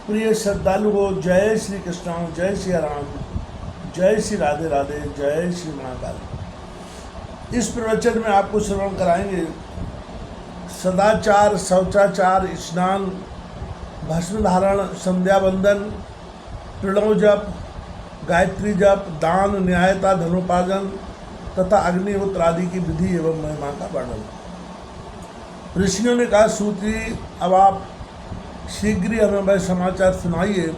प्रिय श्रद्धालु हो, जय श्री कृष्ण, जय श्री राम, जय श्री राधे राधे, जय श्री महाकाल। इस प्रवचन में आपको श्रवण कराएंगे सदाचार, शौचाचार, स्नान, भस्म धारण, संध्या वंदन, प्रणव जप, गायत्री जप, दान, न्यायता, धनोपार्जन तथा अग्निहोत्र आदि की विधि एवं महिमा का वर्णन। ऋषियों ने कहा, सूत जी, अब आप शीघ्र ही हमें वह समाचार सुनाइए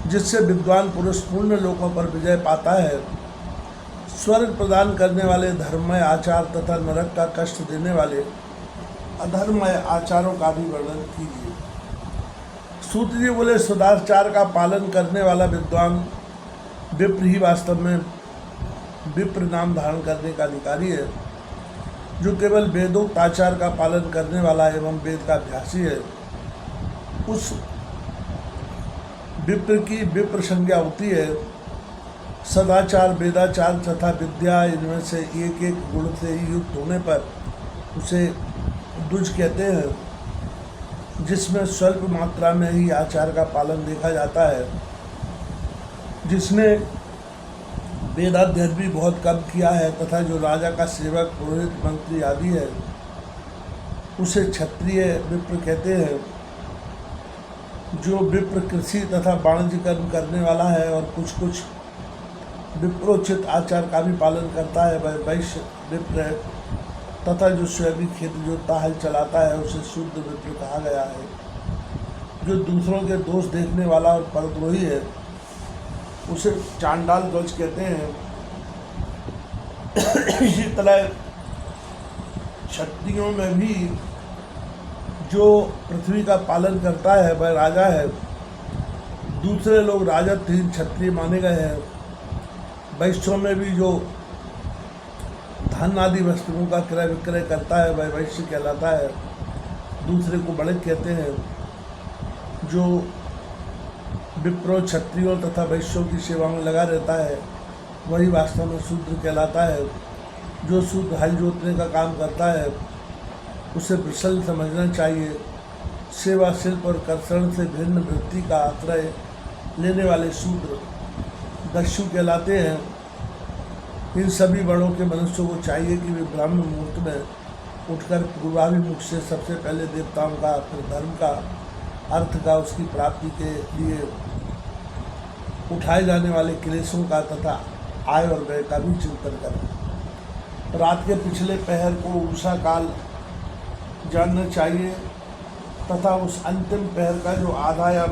जिससे विद्वान पुरुष पूर्ण लोकों पर विजय पाता है। स्वर्ग प्रदान करने वाले धर्ममय आचार तथा नरक का कष्ट देने वाले अधर्ममय आचारों का भी वर्णन कीजिए। सूत जी बोले, सदाचार का पालन करने वाला विद्वान विप्र ही वास्तव में विप्र नाम धारण करने का अधिकारी है, जो केवल वेदोक्त आचार का पालन करने वाला एवं वेद का अभ्यासी है। उस विप्र की विप्र संज्ञा होती है। सदाचार, वेदाचार तथा विद्या, इनमें से एक एक गुण से युक्त होने पर उसे द्विज कहते हैं, जिसमें स्वल्प मात्रा में ही आचार का पालन देखा जाता है। जिसने वेदाध्ययन भी बहुत कम किया है तथा जो राजा का सेवक, पुरोहित, मंत्री आदि है, उसे क्षत्रिय विप्र कहते हैं। जो विप्र कृषि तथा वाणिज्य कर्म करने वाला है और कुछ विप्रोचित आचार का भी पालन करता है, वह वैश्य विप्र है। तथा जो स्वयं खेत जोतता, हल चलाता है, उसे शुद्ध विप्र कहा गया है। जो दूसरों के दोष देखने वाला और परद्रोही है, उसे चांडाल ध्वज कहते हैं। इसी तरह क्षत्रियों में भी जो पृथ्वी का पालन करता है वह राजा है। दूसरे लोग राजत्वहीन क्षत्रिय माने गए हैं। वैश्यों में भी जो धन आदि वस्तुओं का क्रय विक्रय करता है वह वैश्य कहलाता है। दूसरे को बड़े कहते हैं। जो विप्रो, क्षत्रियों तथा वैश्यों की सेवा में लगा रहता है वही वास्तव में शूद्र कहलाता है। जो शूद्र हल जोतने का काम करता है उसे वृषल समझना चाहिए। सेवा, शिल्प और कर्षण से भिन्न वृत्ति का आश्रय लेने वाले शूद्र दस्यु कहलाते हैं। इन सभी वर्णों के मनुष्यों को चाहिए कि वे ब्राह्मण मुहूर्त में उठकर पूर्वाभिमुख से सबसे पहले देवताओं का, फिर धर्म का, अर्थ का, उसकी प्राप्ति के लिए उठाए जाने वाले क्लेशों का तथा आय और व्यय का भी चिंतन करें। रात के पिछले पहर को उषा काल जानना चाहिए तथा उस अंतिम पहर का जो आधा या